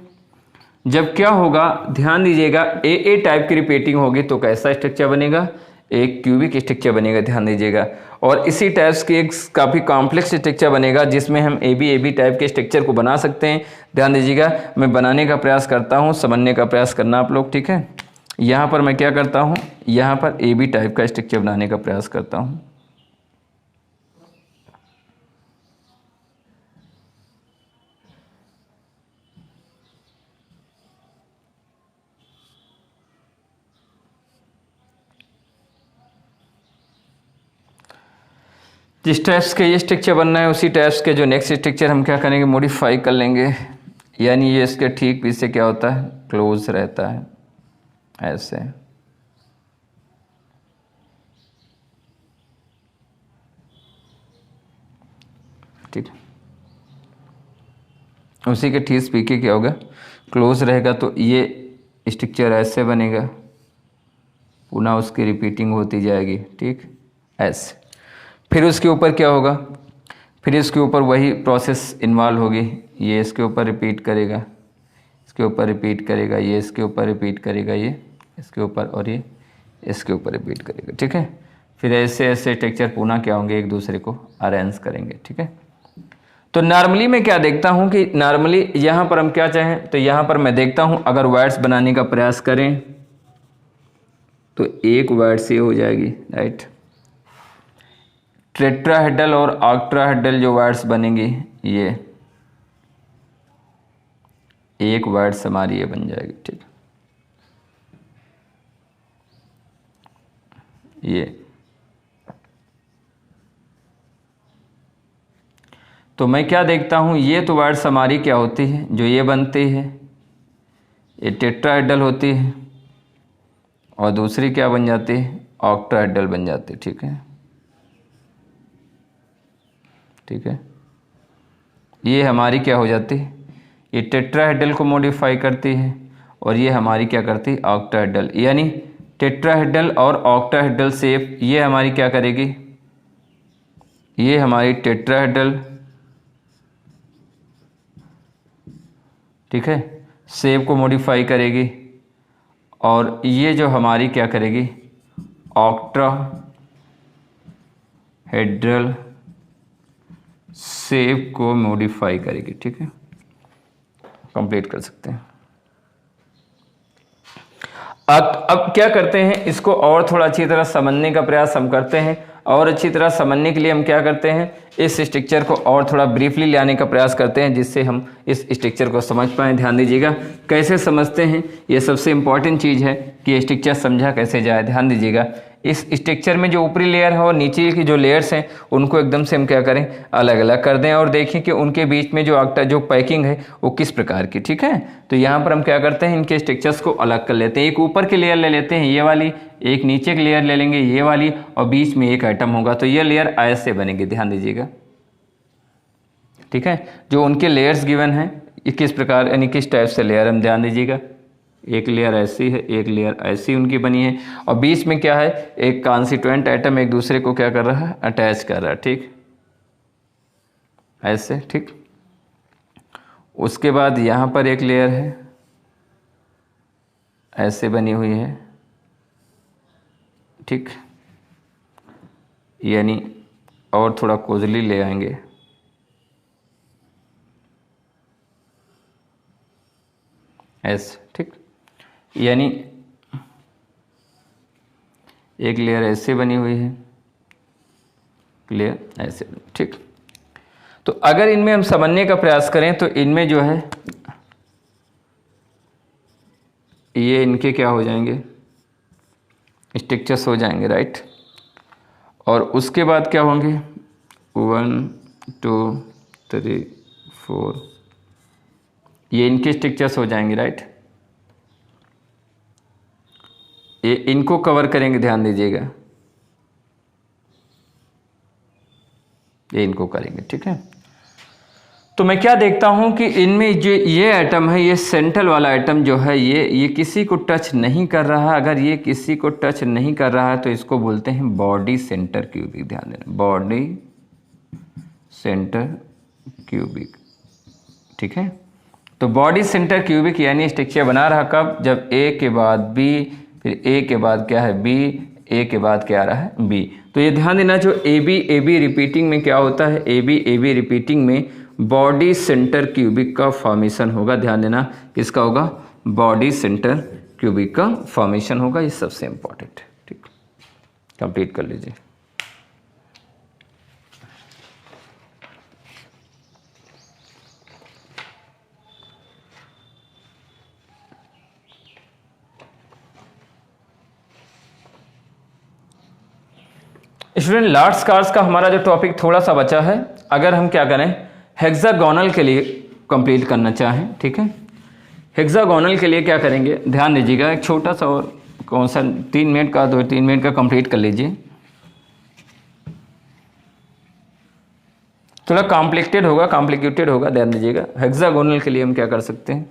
[SPEAKER 1] जब क्या होगा, ध्यान दीजिएगा, ए टाइप की रिपीटिंग होगी तो कैसा स्ट्रक्चर बनेगा, एक क्यूबिक स्ट्रक्चर बनेगा। ध्यान दीजिएगा, और इसी टाइप्स की एक काफ़ी कॉम्प्लेक्स स्ट्रक्चर बनेगा, जिसमें हम ए बी टाइप के स्ट्रक्चर को बना सकते हैं। ध्यान दीजिएगा, मैं बनाने का प्रयास करता हूँ, समझने का प्रयास करना आप लोग। ठीक है, यहाँ पर मैं क्या करता हूँ, यहाँ पर ए बी टाइप का स्ट्रक्चर बनाने का प्रयास करता हूँ। जिस टाइप्स के ये स्ट्रक्चर बनना है, उसी टाइप्स के जो नेक्स्ट स्ट्रक्चर हम क्या करेंगे, मॉडिफाई कर लेंगे, यानी ये इसके ठीक पीछे क्या होता है, क्लोज रहता है, ऐसे। ठीक, उसी के ठीक पीछे क्या होगा, क्लोज रहेगा तो ये स्ट्रक्चर ऐसे बनेगा, पुनः उसकी रिपीटिंग होती जाएगी, ठीक ऐसे। फिर उसके ऊपर क्या होगा, फिर इसके ऊपर वही प्रोसेस इन्वॉल्व होगी, ये इसके ऊपर रिपीट करेगा, इसके ऊपर रिपीट करेगा, ये इसके ऊपर रिपीट करेगा, ये इसके ऊपर, और ये इसके ऊपर रिपीट करेगा, ठीक है। फिर ऐसे ऐसे टेक्सचर पुनः क्या होंगे, एक दूसरे को अरेंज करेंगे, ठीक है। तो नॉर्मली मैं क्या देखता हूँ कि नॉर्मली यहाँ पर हम क्या चाहें, तो यहाँ पर मैं देखता हूँ अगर वर्ड्स बनाने का प्रयास करें तो एक वर्ड से हो जाएगी, राइट। टेट्राहेड्रल और ऑक्टाहेड्रल जो वर्ड्स बनेंगे ये एक वर्ड्स हमारी ये बन जाएगी, ठीक। ये तो मैं क्या देखता हूँ, ये तो वर्ड्स हमारी क्या होती है, जो ये बनती है ये टेट्राहेड्रल होती है, और दूसरी क्या बन जाती है, ऑक्टाहेड्रल बन जाती है, ठीक है, ठीक है। ये हमारी क्या हो जाती है, ये टेट्राहेड्रल को मॉडिफाई करती है, और ये हमारी क्या करती है, ऑक्टाहेड्रल। यानी टेट्राहेड्रल और ऑक्टाहेड्रल शेप ये हमारी क्या करेगी, ये हमारी टेट्राहेड्रल, ठीक है, शेप को मॉडिफाई करेगी, और ये जो हमारी क्या करेगी, ऑक्टाहेड्रल शेप को मॉडिफाई करेगी, ठीक है। कंप्लीट कर सकते हैं। अब क्या करते हैं, इसको और थोड़ा अच्छी तरह समझने का प्रयास हम करते हैं, और अच्छी तरह समझने के लिए हम क्या करते हैं, इस स्ट्रक्चर को और थोड़ा ब्रीफली लाने का प्रयास करते हैं, जिससे हम इस स्ट्रक्चर को समझ पाएँ। ध्यान दीजिएगा कैसे समझते हैं, ये सबसे इम्पॉर्टेंट चीज़ है कि ये स्ट्रक्चर समझा कैसे जाए। ध्यान दीजिएगा इस स्ट्रक्चर में जो ऊपरी लेयर है और नीचे की जो लेयर्स हैं उनको एकदम से हम क्या करें, अलग अलग कर दें, और देखें कि उनके बीच में जो पैकिंग है वो किस प्रकार की, ठीक है। तो यहाँ पर हम क्या करते हैं, इनके स्ट्रक्चर्स को अलग कर लेते हैं। एक ऊपर की लेयर ले लेते हैं ये वाली, एक नीचे की लेयर ले लेंगे ये वाली, और बीच में एक आइटम होगा, तो ये लेयर ऐसे बनेगी। ध्यान दीजिएगा, ठीक है। जो उनके लेयर्स गिवन हैं किस प्रकार, यानी किस टाइप से लेयर, हम ध्यान दीजिएगा, एक लेयर ऐसी है, एक लेयर ऐसी उनकी बनी है, और बीच में क्या है, एक कॉन्स्टिट्यूएंट आइटम एक दूसरे को क्या कर रहा है, अटैच कर रहा है, ठीक ऐसे, ठीक। उसके बाद यहाँ पर एक लेयर है ऐसे बनी हुई है, ठीक, यानी और थोड़ा कोजली ले आएंगे, ऐसे, ठीक, यानी एक लेयर ऐसे बनी हुई है, लेयर ऐसे, ठीक। तो अगर इनमें हम समझने का प्रयास करें तो इनमें जो है ये इनके क्या हो जाएंगे, स्ट्रक्चर्स हो जाएंगे, राइट। और उसके बाद क्या होंगे, 1 2 3 4, ये इनके स्ट्रक्चर्स हो जाएंगे, राइट। ये इनको कवर करेंगे, ध्यान दीजिएगा, ये इनको करेंगे, ठीक है। तो मैं क्या देखता हूं कि इनमें जो ये आइटम है, ये सेंट्रल वाला आइटम जो है, ये किसी को टच नहीं कर रहा। अगर ये किसी को टच नहीं कर रहा है तो इसको बोलते हैं बॉडी सेंटर क्यूबिक। ध्यान देना, बॉडी सेंटर क्यूबिक, ठीक है। तो बॉडी सेंटर क्यूबिक यानी स्ट्रक्चर बना रहा कब, जब ए के बाद बी, फिर ए के बाद क्या है बी, ए के बाद क्या आ रहा है बी। तो ये ध्यान देना, जो ए बी रिपीटिंग में क्या होता है, ए बी रिपीटिंग में बॉडी सेंटर क्यूबिक का फॉर्मेशन होगा। ध्यान देना, किसका होगा, बॉडी सेंटर क्यूबिक का फॉर्मेशन होगा। ये सबसे इंपॉर्टेंट है, ठीक, कंप्लीट कर लीजिए। स्टूडेंट लार्ज कार्स का हमारा जो टॉपिक थोड़ा सा बचा है, अगर हम क्या करें, हेक्सागोनल के लिए कंप्लीट करना चाहें, ठीक है। हेक्सागोनल के लिए क्या करेंगे, ध्यान दीजिएगा, एक छोटा सा और कौन सा 3 मिनट का, 2-3 मिनट का कंप्लीट कर लीजिए। थोड़ा कॉम्प्लिकेटेड होगा, ध्यान दीजिएगा। हेक्सागोनल के लिए हम क्या कर सकते हैं,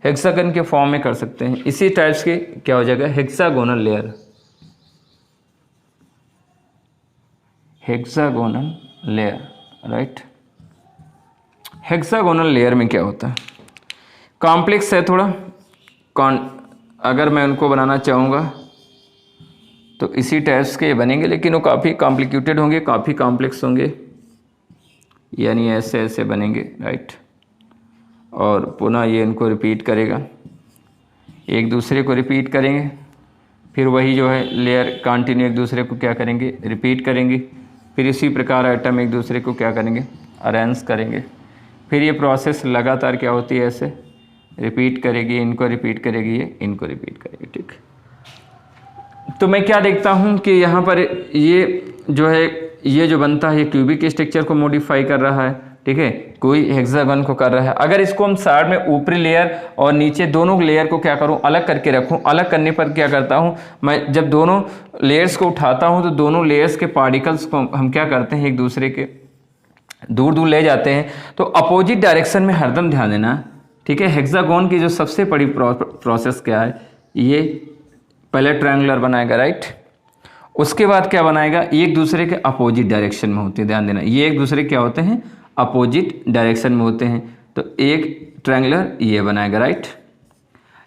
[SPEAKER 1] हेक्सागन के फॉर्म में कर सकते हैं। इसी टाइप्स के क्या हो जाएगा, hexagonal layer, hexagonal layer, right. Hexagonal layer में क्या होता है, कॉम्प्लेक्स है थोड़ा, अगर मैं उनको बनाना चाहूँगा तो इसी टाइप्स के बनेंगे, लेकिन वो काफ़ी कॉम्प्लिकेटेड होंगे, काफ़ी कॉम्प्लेक्स होंगे, यानी ऐसे ऐसे बनेंगे, राइट। और पुनः ये इनको रिपीट करेगा, एक दूसरे को रिपीट करेंगे, फिर वही जो है लेयर कंटिन्यू एक दूसरे को क्या करेंगे, रिपीट करेंगे, फिर इसी प्रकार आइटम एक दूसरे को क्या करेंगे, अरेंज करेंगे। फिर ये प्रोसेस लगातार क्या होती है, ऐसे रिपीट करेगी, इनको रिपीट करेगी, ये इनको रिपीट करेगी, ठीक। तो मैं क्या देखता हूँ कि यहाँ पर ये जो है, ये जो बनता है ये क्यूबिक स्ट्रक्चर को मॉडिफाई कर रहा है, ठीक है, कोई हेक्सागन को कर रहा है। अगर इसको हम साइड में ऊपरी लेयर और नीचे दोनों लेयर को क्या करूं, अलग करके रखूं, अलग करने पर क्या करता हूं मैं, जब दोनों लेयर्स को उठाता हूं तो दोनों लेयर्स के पार्टिकल्स को हम क्या करते हैं, एक दूसरे के दूर दूर ले जाते हैं। तो अपोजिट डायरेक्शन में हरदम ध्यान देना, ठीक है। हेक्सागोन की जो सबसे बड़ी प्रोसेस क्या है, ये पहले ट्रायंगुलर बनाएगा, राइट, उसके बाद क्या बनाएगा, एक दूसरे के अपोजिट डायरेक्शन में होते हैं, ध्यान देना, ये एक दूसरे क्या होते हैं, अपोजिट डायरेक्शन में होते हैं। तो एक ट्रायंगुलर ये बनाएगा, राइट,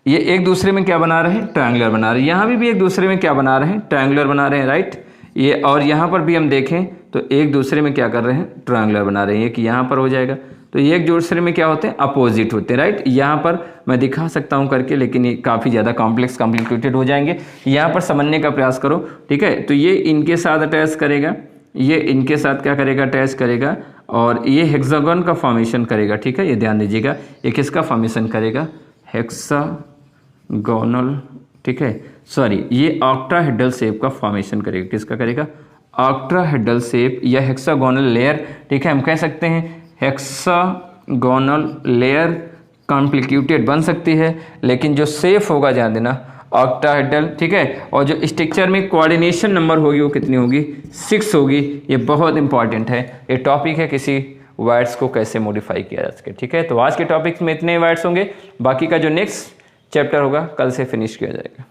[SPEAKER 1] ये एक दूसरे में क्या बना रहे हैं, ट्रायंगुलर बना रहे हैं। यहाँ भी एक दूसरे में क्या बना रहे हैं, ट्रायंगुलर बना रहे हैं, राइट। ये और यहाँ पर भी हम देखें तो एक दूसरे में क्या कर रहे हैं, ट्रायंगुलर बना रहे हैं, कि यहाँ पर हो जाएगा। तो ये एक दूसरे में क्या होते हैं, अपोजिट होते हैं, राइट। यहाँ पर मैं दिखा सकता हूँ करके, लेकिन ये काफ़ी ज़्यादा कॉम्प्लिकेटेड हो जाएंगे, यहाँ पर समझने का प्रयास करो, ठीक है। तो ये इनके साथ अटैच करेगा, ये इनके साथ क्या करेगा, अटैच करेगा, और ये हेक्सागन का फॉर्मेशन करेगा, ठीक है। ये ध्यान दीजिएगा, ये किसका फॉर्मेशन करेगा, हेक्सागोनल, ठीक है, सॉरी, ये ऑक्टाहेड्रल शेप का फॉर्मेशन करेगा, किसका करेगा, ऑक्टाहेड्रल शेप या हेक्सागोनल लेयर, ठीक है। हम कह सकते हैं हेक्सागोनल लेयर कॉम्प्लिकेटेड बन सकती है, लेकिन जो सेफ होगा, ध्यान देना, ऑक्टाहेड्रल, ठीक है। और जो स्ट्रक्चर में कोऑर्डिनेशन नंबर होगी वो कितनी होगी, 6 होगी। ये बहुत इंपॉर्टेंट है, ये टॉपिक है किसी वर्ड्स को कैसे मॉडिफाई किया जा सके, ठीक है। तो आज के टॉपिक्स में इतने वर्ड्स होंगे, बाकी का जो नेक्स्ट चैप्टर होगा कल से फिनिश किया जाएगा।